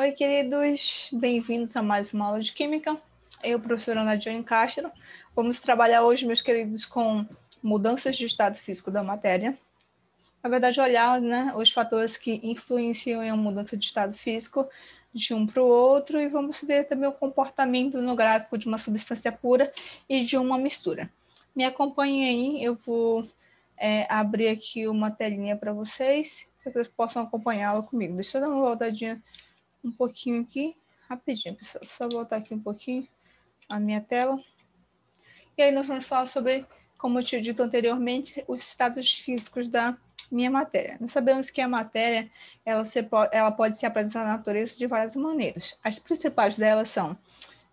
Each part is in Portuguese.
Oi, queridos, bem-vindos a mais uma aula de Química. Eu, professora Nadiane Castro, vamos trabalhar hoje, meus queridos, com mudanças de estado físico da matéria. Na verdade, olhar, os fatores que influenciam em a mudança de estado físico de um para o outro e vamos ver também o comportamento no gráfico de uma substância pura e de uma mistura. Me acompanhem aí, eu vou abrir aqui uma telinha para vocês, para que vocês possam acompanhá-la comigo. Deixa eu dar uma voltadinha um pouquinho aqui, rapidinho, pessoal. Só voltar aqui um pouquinho a minha tela. E aí nós vamos falar sobre, como eu tinha dito anteriormente, os estados físicos da minha matéria. Nós sabemos que a matéria ela pode se apresentar na natureza de várias maneiras. As principais delas são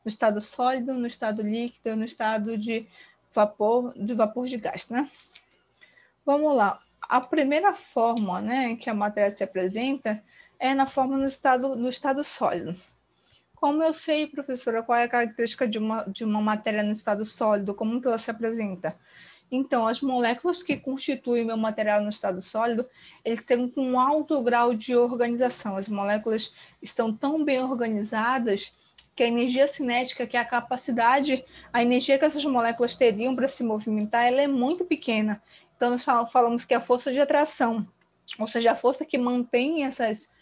no estado sólido, no estado líquido, no estado de vapor de gás, né? Vamos lá. A primeira forma, né, que a matéria se apresenta é na forma no estado sólido. Como eu sei, professora, qual é a característica de uma matéria no estado sólido? Como que ela se apresenta? Então, as moléculas que constituem o meu material no estado sólido, eles têm um alto grau de organização. As moléculas estão tão bem organizadas que a energia cinética, que é a capacidade, a energia que essas moléculas teriam para se movimentar, ela é muito pequena. Então, nós falamos que a força de atração, ou seja, a força que mantém essas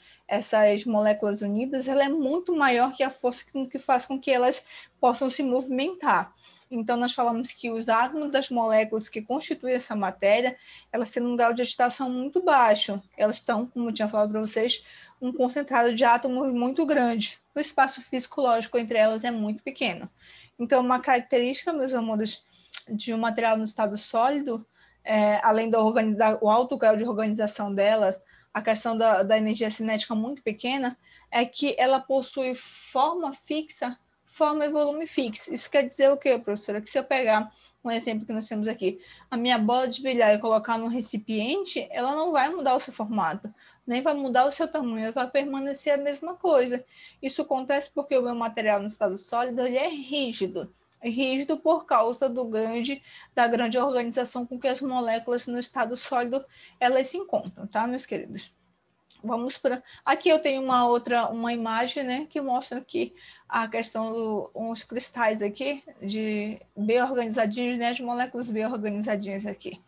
moléculas unidas, ela é muito maior que a força que faz com que elas possam se movimentar. Então, nós falamos que os átomos das moléculas que constituem essa matéria, elas têm um grau de agitação muito baixo. Elas estão, como eu tinha falado para vocês, um concentrado de átomos muito grande. O espaço físico lógico entre elas é muito pequeno. Então, uma característica, meus amores, de um material no estado sólido, além do alto grau de organização dela, a questão da energia cinética muito pequena, é que ela possui forma fixa, forma e volume fixo. Isso quer dizer o quê, professora? Que se eu pegar um exemplo que nós temos aqui, a minha bola de bilhar e colocar num recipiente, ela não vai mudar o seu formato, nem vai mudar o seu tamanho, ela vai permanecer a mesma coisa. Isso acontece porque o meu material no estado sólido ele é rígido por causa da grande organização com que as moléculas no estado sólido elas se encontram, tá, meus queridos? Vamos para. Aqui eu tenho uma imagem, né, que mostra aqui a questão uns cristais aqui de bem organizadinhos, né, as moléculas bem organizadinhas aqui.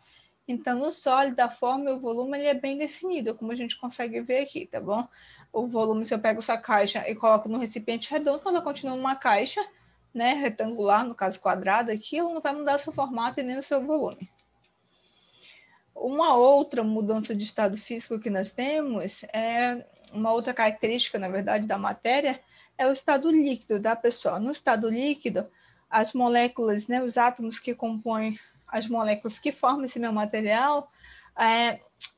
Então, no sólido, a forma e o volume ele é bem definido, como a gente consegue ver aqui, tá bom? O volume, se eu pego essa caixa e coloco no recipiente redondo, ela continua uma caixa, né, retangular, no caso quadrada, aqui, ela não vai mudar o seu formato e nem o seu volume. Uma outra mudança de estado físico que nós temos uma outra característica, na verdade, da matéria é o estado líquido, tá, pessoal? No estado líquido, as moléculas, né, os átomos que compõem as moléculas que formam esse meu material,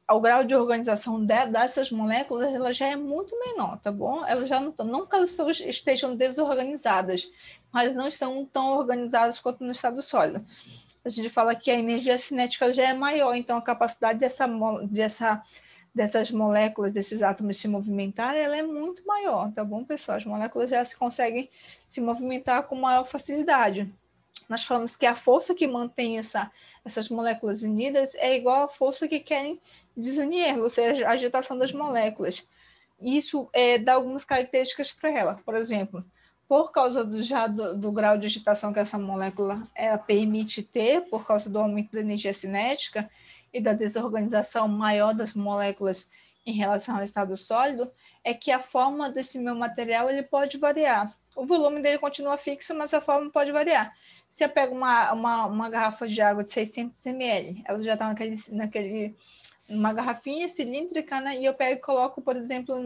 o grau de organização dessas moléculas ela já é muito menor, tá bom? Elas já não que elas estejam desorganizadas, mas não estão tão organizadas quanto no estado sólido. A gente fala que a energia cinética já é maior, então a capacidade dessas moléculas, desses átomos se movimentarem, ela é muito maior, tá bom, pessoal? As moléculas já conseguem se movimentar com maior facilidade. Nós falamos que a força que mantém essas moléculas unidas é igual à força que querem desunir, ou seja, a agitação das moléculas. Isso dá algumas características para ela. Por exemplo, por causa do grau de agitação que essa molécula permite ter, por causa do aumento da energia cinética e da desorganização maior das moléculas em relação ao estado sólido, é que a forma desse meu material ele pode variar. O volume dele continua fixo, mas a forma pode variar. Se eu pego uma garrafa de água de 600 ml, ela já está numa garrafinha cilíndrica, né? E eu pego e coloco, por exemplo,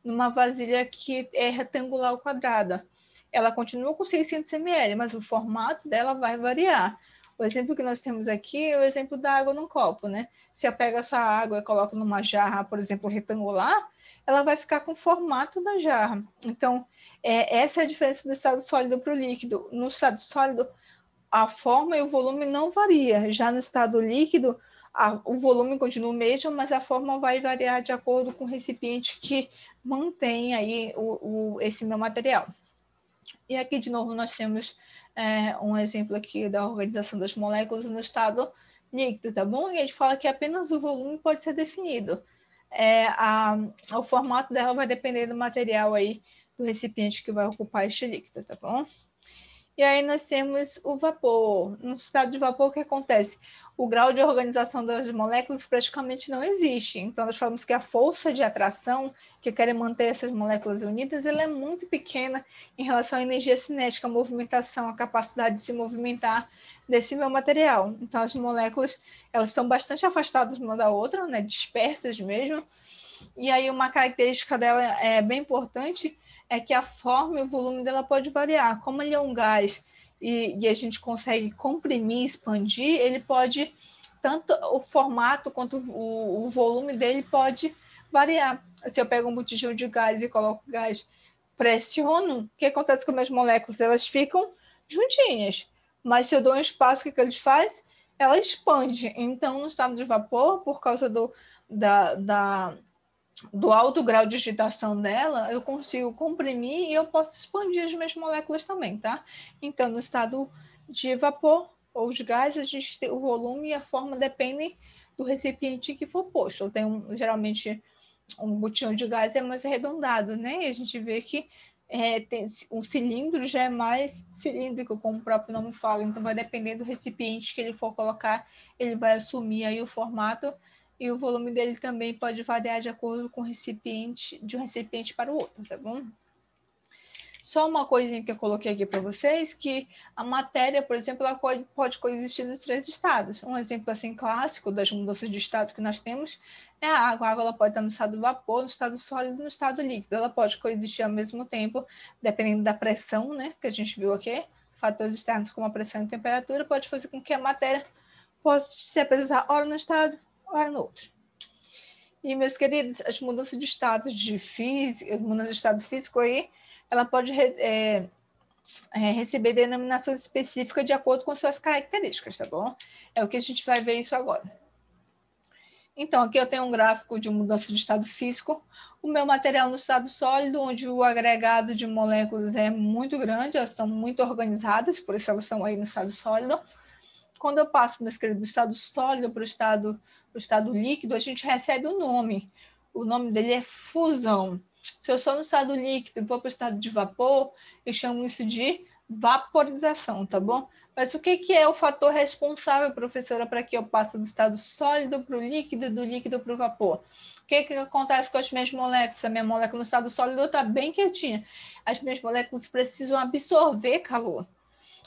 numa vasilha que é retangular ou quadrada. Ela continua com 600 ml, mas o formato dela vai variar. O exemplo que nós temos aqui é o exemplo da água num copo, né? Se eu pego essa água e coloco numa jarra, por exemplo, retangular, ela vai ficar com o formato da jarra. Então, essa é a diferença do estado sólido para o líquido. No estado sólido, a forma e o volume não varia. Já no estado líquido, o volume continua o mesmo, mas a forma vai variar de acordo com o recipiente que mantém aí esse meu material. E aqui, de novo, nós temos um exemplo aqui da organização das moléculas no estado líquido, tá bom? E a gente fala que apenas o volume pode ser definido. o formato dela vai depender do material aí, do recipiente que vai ocupar este líquido, tá bom? E aí nós temos o vapor. No estado de vapor, o que acontece? O grau de organização das moléculas praticamente não existe. Então, nós falamos que a força de atração que querem manter essas moléculas unidas, ela é muito pequena em relação à energia cinética, a movimentação, a capacidade de se movimentar desse meu material. Então, as moléculas, elas estão bastante afastadas uma da outra, né, dispersas mesmo. E aí, uma característica dela é bem importante, é que a forma e o volume dela pode variar. Como ele é um gás e a gente consegue comprimir, expandir, ele pode, tanto o formato quanto o volume dele pode variar. Se eu pego um botijão de gás e coloco gás, pressiono, o que acontece com as moléculas? Elas ficam juntinhas. Mas se eu dou um espaço, o que eles fazem? Ela expande. Então, no estado de vapor, por causa do alto grau de agitação dela, eu consigo comprimir e eu posso expandir as minhas moléculas também, tá? Então, no estado de vapor ou de gás, a gente tem o volume e a forma dependem do recipiente que for posto. Eu tenho, geralmente, um botijão de gás é mais arredondado, né? E a gente vê que um cilindro já é mais cilíndrico, como o próprio nome fala, então vai depender do recipiente que ele for colocar, ele vai assumir aí o formato e o volume dele também pode variar de acordo com o recipiente, de um recipiente para o outro, tá bom? Só uma coisinha que eu coloquei aqui para vocês, que a matéria, por exemplo, ela pode coexistir nos 3 estados. Um exemplo assim clássico das mudanças de estado que nós temos é a água. A água ela pode estar no estado de vapor, no estado sólido, no estado líquido. Ela pode coexistir ao mesmo tempo, dependendo da pressão, né, que a gente viu aqui. Fatores externos como a pressão e a temperatura pode fazer com que a matéria possa se apresentar ora no estado, ora no outro. E, meus queridos, as mudanças de estado mudanças de estado físico aí, ela pode receber denominações específicas de acordo com suas características, tá bom? É o que a gente vai ver isso agora. Então, aqui eu tenho um gráfico de mudança de estado físico. O meu material no estado sólido, onde o agregado de moléculas é muito grande, elas estão muito organizadas, por isso elas estão aí no estado sólido. Quando eu passo, meus queridos, do estado sólido para o estado líquido, a gente recebe um nome. O nome dele é fusão. Se eu sou no estado líquido e vou para o estado de vapor, eu chamo isso de vaporização, tá bom? Mas o que é o fator responsável, professora, para que eu passe do estado sólido para o líquido e do líquido para o vapor? O que acontece com as minhas moléculas? A minha molécula no estado sólido está bem quietinha. As minhas moléculas precisam absorver calor.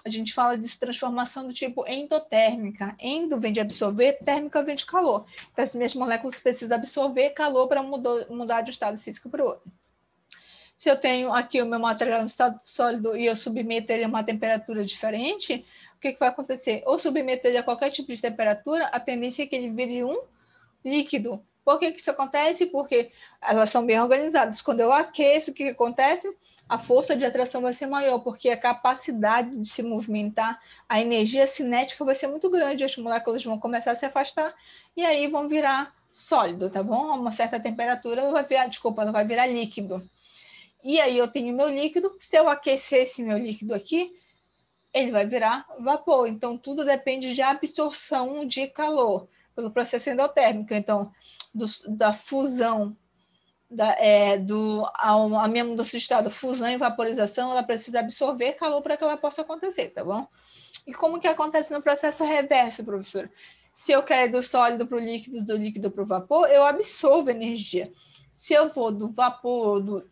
A gente fala de transformação do tipo endotérmica. Endo vem de absorver, térmica vem de calor. Então, as minhas moléculas precisam absorver calor para mudar de estado físico para o outro. Se eu tenho aqui o meu material no estado sólido e eu submeto ele a uma temperatura diferente, o que vai acontecer? Ou submeto ele a qualquer tipo de temperatura, a tendência é que ele vire um líquido. Por que isso acontece? Porque elas são bem organizadas. Quando eu aqueço, o que acontece? A força de atração vai ser maior, porque a capacidade de se movimentar, a energia cinética vai ser muito grande, as moléculas vão começar a se afastar e aí vão virar sólido, tá bom? A uma certa temperatura ela vai virar líquido. E aí eu tenho meu líquido, se eu aquecer esse meu líquido aqui, ele vai virar vapor. Então, tudo depende de absorção de calor pelo processo endotérmico. Então, da fusão, a minha mudança de estado, fusão e vaporização, ela precisa absorver calor para que ela possa acontecer, tá bom? E como que acontece no processo reverso, professora? Se eu quero ir do sólido para o líquido, do líquido para o vapor, eu absorvo energia. Se eu vou do vapor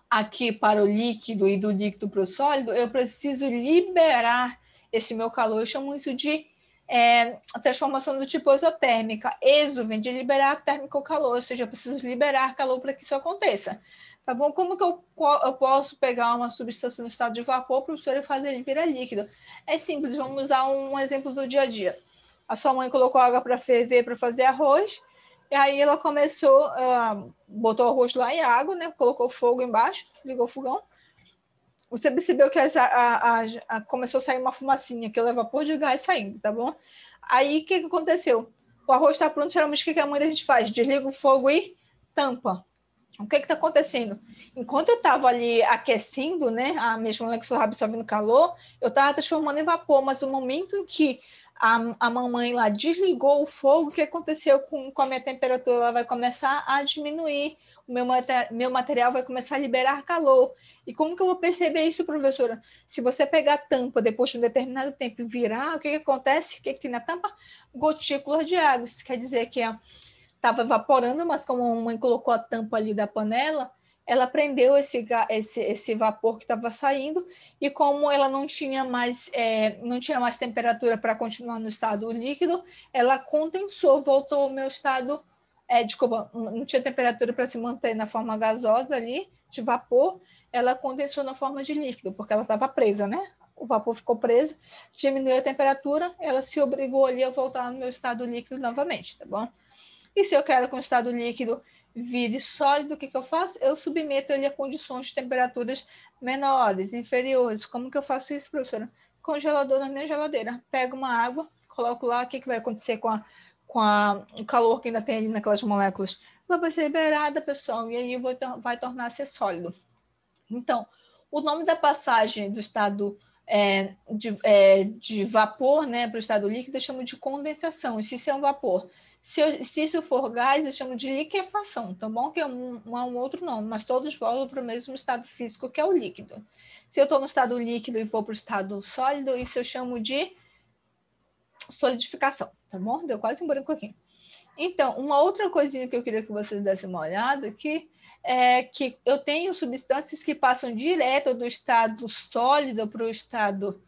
aqui para o líquido e do líquido para o sólido, eu preciso liberar esse meu calor. Eu chamo isso de transformação do tipo exotérmica. Exo vem de liberar térmico calor, ou seja, eu preciso liberar calor para que isso aconteça. Tá bom? Como que eu posso pegar uma substância no estado de vapor, professor, e fazer ele virar líquido? É simples, vamos usar um exemplo do dia a dia. A sua mãe colocou água para ferver para fazer arroz, e aí ela começou, botou o arroz lá em água, né? Colocou fogo embaixo, ligou o fogão. Você percebeu que começou a sair uma fumacinha, que leva vapor de gás saindo, tá bom? Aí, o que aconteceu? O arroz está pronto, geralmente o que a mãe da gente faz? Desliga o fogo e tampa. O que está acontecendo? Enquanto eu estava ali aquecendo, né, a minha molécula absorvendo calor, eu estava transformando em vapor, mas no momento em que a mamãe lá desligou o fogo, o que aconteceu com a minha temperatura? Ela vai começar a diminuir, o meu material vai começar a liberar calor. E como que eu vou perceber isso, professora? Se você pegar a tampa depois de um determinado tempo e virar, o que acontece? O que tem na tampa? Gotículas de água. Isso quer dizer que estava evaporando, mas como a mamãe colocou a tampa ali da panela, ela prendeu esse vapor que estava saindo, e como ela não tinha mais temperatura para continuar no estado líquido, ela condensou, voltou ao meu estado, desculpa, não tinha temperatura para se manter na forma gasosa ali, de vapor, ela condensou na forma de líquido, porque ela estava presa, né? O vapor ficou preso, diminuiu a temperatura, ela se obrigou ali a voltar no meu estado líquido novamente, tá bom? E se eu quero que o estado líquido vire sólido, o que eu faço? Eu submeto ele a condições de temperaturas menores, inferiores. Como que eu faço isso, professora? Congelador na minha geladeira. Pego uma água, coloco lá, o que vai acontecer com o calor que ainda tem ali naquelas moléculas? Ela vai ser liberada, pessoal, e aí vai tornar-se sólido. Então, o nome da passagem do estado de vapor, né, para o estado líquido, eu chamo de condensação. Isso é um vapor. Se isso for gás, eu chamo de liquefação, tá bom? Que é um outro nome, mas todos voltam para o mesmo estado físico, que é o líquido. Se eu estou no estado líquido e vou para o estado sólido, isso eu chamo de solidificação, tá bom? Deu quase um branco aqui. Então, uma outra coisinha que eu queria que vocês dessem uma olhada aqui é que eu tenho substâncias que passam direto do estado sólido para o estado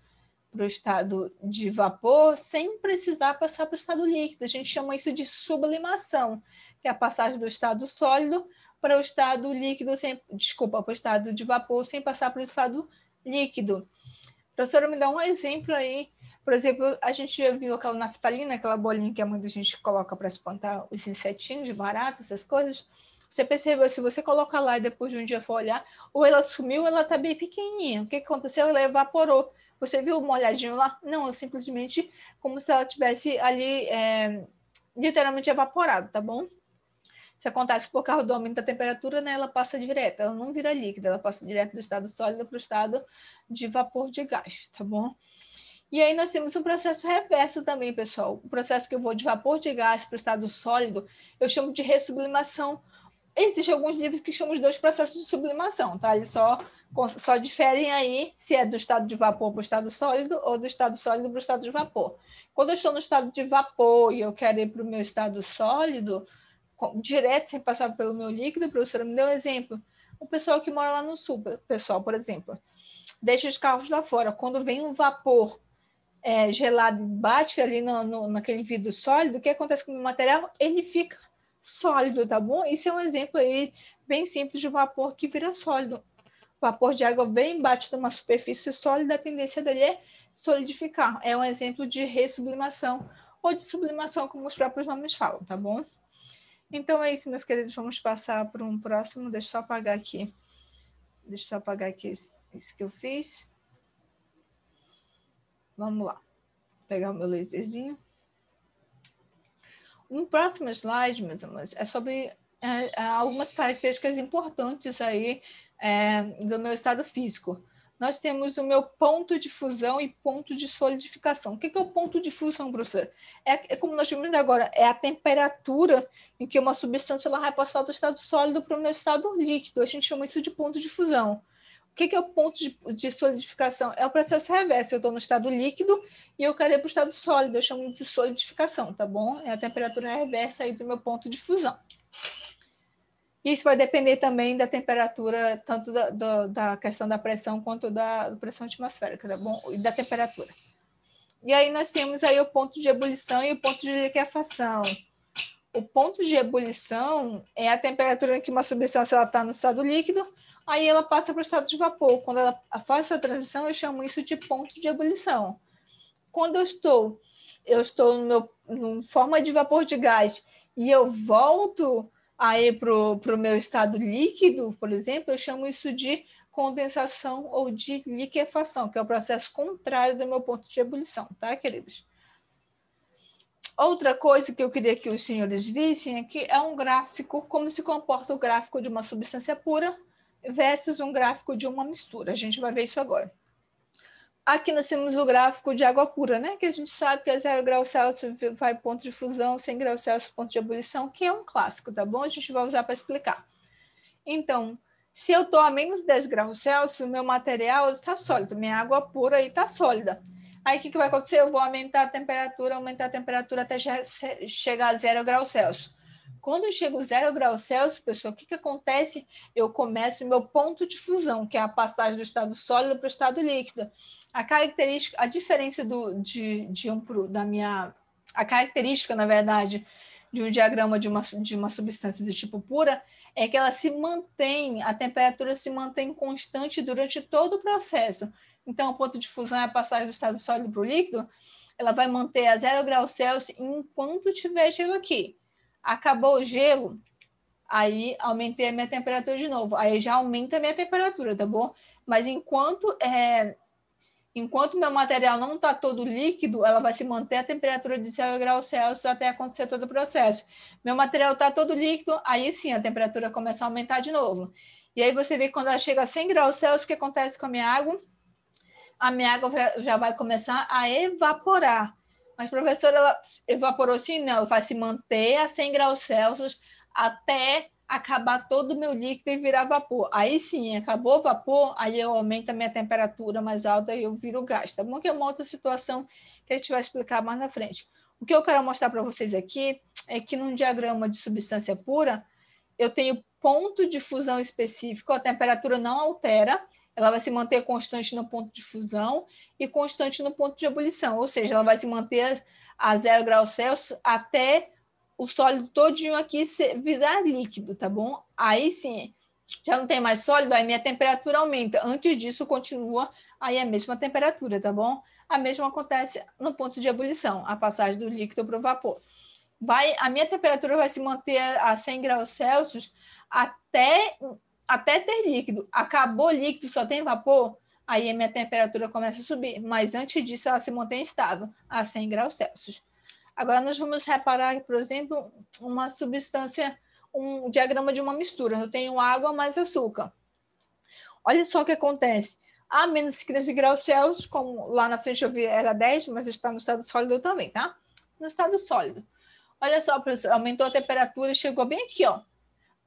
de vapor sem precisar passar para o estado líquido. A gente chama isso de sublimação, que é a passagem do estado sólido para o estado líquido, para o estado de vapor sem passar para o estado líquido. Professora, me dá um exemplo aí. Por exemplo, a gente já viu aquela naftalina, aquela bolinha que muita gente coloca para espantar os insetinhos de barata, essas coisas. Você percebeu, se você colocar lá e depois de um dia for olhar, ou ela sumiu, ou ela está bem pequenininha. O que aconteceu? Ela evaporou. Você viu uma olhadinha lá? Não, é simplesmente como se ela tivesse ali literalmente evaporado, tá bom? Se acontece por causa do aumento da temperatura, né, ela passa direto, ela não vira líquida, ela passa direto do estado sólido para o estado de vapor de gás, tá bom? E aí nós temos um processo reverso também, pessoal. O processo que eu vou de vapor de gás para o estado sólido, eu chamo de ressublimação. Existem alguns livros que chamam os dois processos de sublimação, tá? Eles só diferem aí se é do estado de vapor para o estado sólido ou do estado sólido para o estado de vapor. Quando eu estou no estado de vapor e eu quero ir para o meu estado sólido, direto, sem passar pelo meu líquido, a professora me deu um exemplo. O pessoal que mora lá no sul, pessoal, por exemplo, deixa os carros lá fora. Quando vem um vapor gelado, bate ali naquele vidro sólido, o que acontece com o material? Ele fica sólido, tá bom? Isso é um exemplo aí bem simples de vapor que vira sólido. Vapor de água vem, bate numa superfície sólida, a tendência dele é solidificar. É um exemplo de ressublimação ou de sublimação, como os próprios nomes falam, tá bom? Então é isso, meus queridos. Vamos passar para um próximo. Deixa eu só apagar aqui. Deixa eu só apagar aqui isso que eu fiz. Vamos lá. Vou pegar o meu laserzinho. Um próximo slide, meus amores, é sobre algumas características importantes aí do meu estado físico. Nós temos o meu ponto de fusão e ponto de solidificação. O que é o ponto de fusão, professor? É como nós vimos agora, é a temperatura em que uma substância ela vai passar do estado sólido para o meu estado líquido. A gente chama isso de ponto de fusão. O que é o ponto de solidificação? É o processo reverso. Eu estou no estado líquido e eu quero ir para o estado sólido. Eu chamo de solidificação, tá bom? É a temperatura reversa aí do meu ponto de fusão. Isso vai depender também da temperatura, tanto da questão da pressão quanto da pressão atmosférica, tá bom? E da temperatura. E aí nós temos aí o ponto de ebulição e o ponto de liquefação. O ponto de ebulição é a temperatura em que uma substância está no estado líquido, aí ela passa para o estado de vapor. Quando ela faz essa transição, eu chamo isso de ponto de ebulição. Quando eu estou em forma de vapor de gás e eu volto aí para o meu estado líquido, por exemplo, eu chamo isso de condensação ou de liquefação, que é o processo contrário do meu ponto de ebulição, tá, queridos? Outra coisa que eu queria que os senhores vissem aqui é um gráfico, como se comporta o gráfico de uma substância pura versus um gráfico de uma mistura. A gente vai ver isso agora. Aqui nós temos o gráfico de água pura, né? Que a gente sabe que é 0 graus Celsius vai ponto de fusão, 100 graus Celsius ponto de ebulição, que é um clássico, tá bom? A gente vai usar para explicar. Então, se eu estou a menos 10 graus Celsius, meu material está sólido, minha água pura está sólida. Aí o que vai acontecer? Eu vou aumentar a temperatura até chegar a 0 graus Celsius. Quando chega a 0 graus Celsius, pessoal, o que acontece? Eu começo o meu ponto de fusão, que é a passagem do estado sólido para o estado líquido. A característica, a diferença a característica, na verdade, de um diagrama de uma substância do tipo pura é que ela se mantém, a temperatura se mantém constante durante todo o processo. Então, o ponto de fusão é a passagem do estado sólido para o líquido, ela vai manter a 0 graus Celsius enquanto tiver gelo aqui. Acabou o gelo, aí aumentei a minha temperatura de novo. Aí já aumenta a minha temperatura, tá bom? Mas enquanto meu material não está todo líquido, ela vai se manter a temperatura de 0 graus Celsius até acontecer todo o processo. Meu material está todo líquido, aí sim a temperatura começa a aumentar de novo. E aí você vê que quando ela chega a 100 graus Celsius, o que acontece com a minha água? A minha água já vai começar a evaporar. Mas, professora, ela evaporou sim? Não, ela vai se manter a 100 graus Celsius até acabar todo o meu líquido e virar vapor. Aí sim, acabou o vapor, aí eu aumento a minha temperatura mais alta e eu viro gás, tá bom? Que é uma outra situação que a gente vai explicar mais na frente. O que eu quero mostrar para vocês aqui é que num diagrama de substância pura, eu tenho ponto de fusão específico, a temperatura não altera, ela vai se manter constante no ponto de fusão e constante no ponto de ebulição, ou seja, ela vai se manter a 0 graus Celsius até o sólido todinho aqui virar líquido, tá bom? Aí sim, já não tem mais sólido, aí minha temperatura aumenta. Antes disso, continua aí a mesma temperatura, tá bom? A mesma acontece no ponto de ebulição, a passagem do líquido para o vapor. A minha temperatura vai se manter a 100 graus Celsius até ter líquido. Acabou líquido, só tem vapor, aí a minha temperatura começa a subir. Mas antes disso, ela se mantém estável a 100 graus Celsius. Agora, nós vamos reparar, por exemplo, uma substância, um diagrama de uma mistura. Eu tenho água mais açúcar. Olha só o que acontece. A menos 15 graus Celsius, como lá na frente eu vi era 10, mas está no estado sólido também, tá? No estado sólido. Olha só, professor, aumentou a temperatura e chegou bem aqui, ó.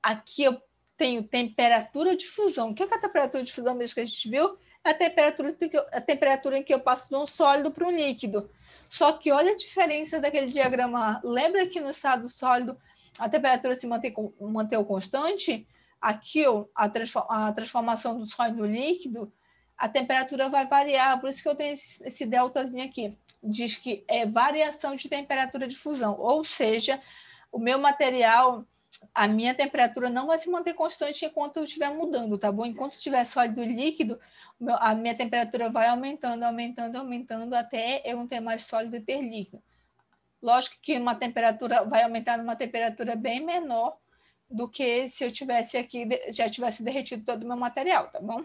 Aqui eu tenho temperatura de fusão. O que é a temperatura de fusão mesmo que a gente viu? É a temperatura em que eu passo de um sólido para um líquido. Só que olha a diferença daquele diagrama. Lembra que no estado sólido a temperatura se manteve constante? Aqui, ó, a transformação do sólido no líquido, a temperatura vai variar. Por isso que eu tenho esse deltazinho aqui. Diz que é variação de temperatura de fusão. Ou seja, o meu material, a minha temperatura não vai se manter constante enquanto eu estiver mudando, tá bom? Enquanto estiver sólido e líquido, a minha temperatura vai aumentando até eu não ter mais sólido e ter líquido. Lógico que uma temperatura vai aumentar numa temperatura bem menor do que se eu tivesse aqui, já tivesse derretido todo o meu material, tá bom?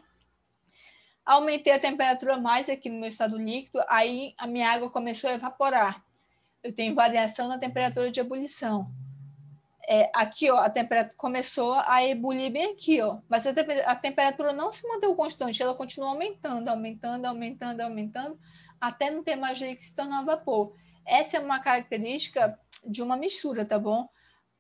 Aumentei a temperatura mais aqui no meu estado líquido, aí a minha água começou a evaporar. Eu tenho variação na temperatura de ebulição. Aqui, ó, a temperatura começou a ebulir bem aqui, ó, mas a temperatura não se manteve constante, ela continua aumentando, até não ter mais líquido se tornar vapor. Essa é uma característica de uma mistura, tá bom?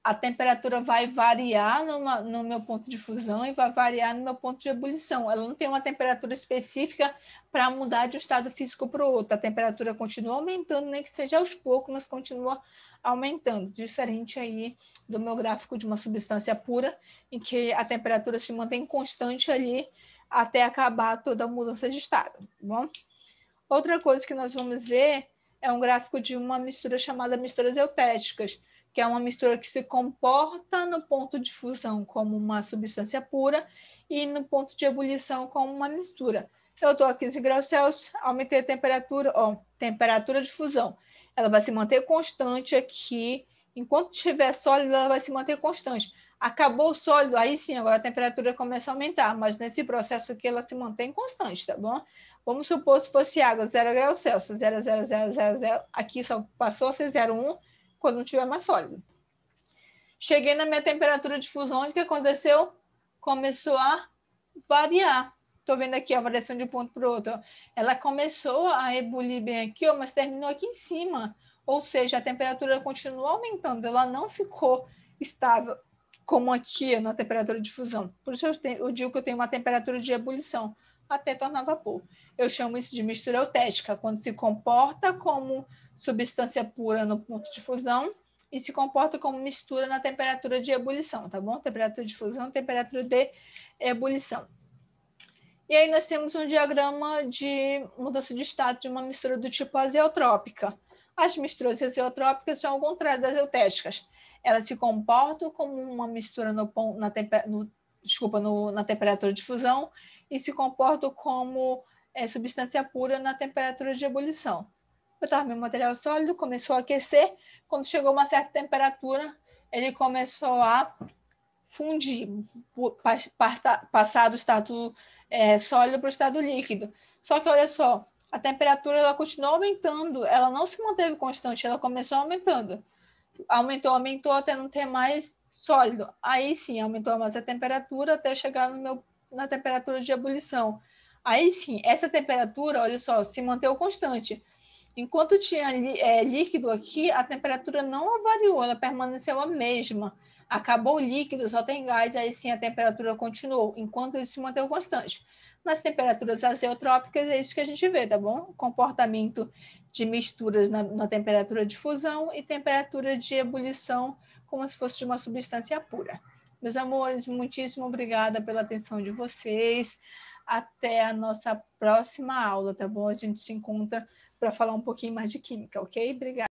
A temperatura vai variar no meu ponto de fusão e vai variar no meu ponto de ebulição. Ela não tem uma temperatura específica para mudar de um estado físico para o outro. A temperatura continua aumentando, nem que seja aos poucos, mas continua aumentando. Diferente aí do meu gráfico de uma substância pura, em que a temperatura se mantém constante ali até acabar toda a mudança de estado. Tá bom? Outra coisa que nós vamos ver é um gráfico de uma mistura chamada misturas eutéticas, que é uma mistura que se comporta no ponto de fusão como uma substância pura e no ponto de ebulição como uma mistura. Eu estou a 15 graus Celsius, aumentei a temperatura, temperatura de fusão. Ela vai se manter constante aqui. Enquanto estiver sólido, ela vai se manter constante. Acabou o sólido, aí sim, agora a temperatura começa a aumentar, mas nesse processo aqui ela se mantém constante, tá bom? Vamos supor se fosse água, 0 graus Celsius, 0,0000, aqui só passou a ser 0,1 quando não tiver mais sólido. Cheguei na minha temperatura de fusão, o que aconteceu? Começou a variar. Estou vendo aqui a variação de um ponto para o outro. Ela começou a ebulir bem aqui, ó, mas terminou aqui em cima. Ou seja, a temperatura continua aumentando, ela não ficou estável como aqui na temperatura de fusão. Por isso eu digo que eu tenho uma temperatura de ebulição até tornar vapor. Eu chamo isso de mistura eutética, quando se comporta como substância pura no ponto de fusão e se comporta como mistura na temperatura de ebulição, tá bom? Temperatura de fusão, temperatura de ebulição. E aí nós temos um diagrama de mudança de estado de uma mistura do tipo azeotrópica. As misturas azeotrópicas são ao contrário das eutéticas. Elas se comportam como uma mistura na temperatura de fusão e se comportam como substância pura na temperatura de ebulição. Eu estava meu material sólido, começou a aquecer, quando chegou a uma certa temperatura, ele começou a fundir, passar do estado sólido para o estado líquido. Só que, olha só, a temperatura ela continuou aumentando, ela não se manteve constante, ela começou aumentando. Aumentou até não ter mais sólido. Aí sim, aumentou mais a temperatura até chegar na temperatura de ebulição. Aí sim, essa temperatura, olha só, se manteve constante. Enquanto tinha líquido aqui, a temperatura não variou, ela permaneceu a mesma. Acabou o líquido, só tem gás, aí sim a temperatura continuou, enquanto ele se manteve constante. Nas temperaturas azeotrópicas, é isso que a gente vê, tá bom? Comportamento de misturas na temperatura de fusão e temperatura de ebulição, como se fosse de uma substância pura. Meus amores, muitíssimo obrigada pela atenção de vocês. Até a nossa próxima aula, tá bom? A gente se encontra para falar um pouquinho mais de química, ok? Obrigada.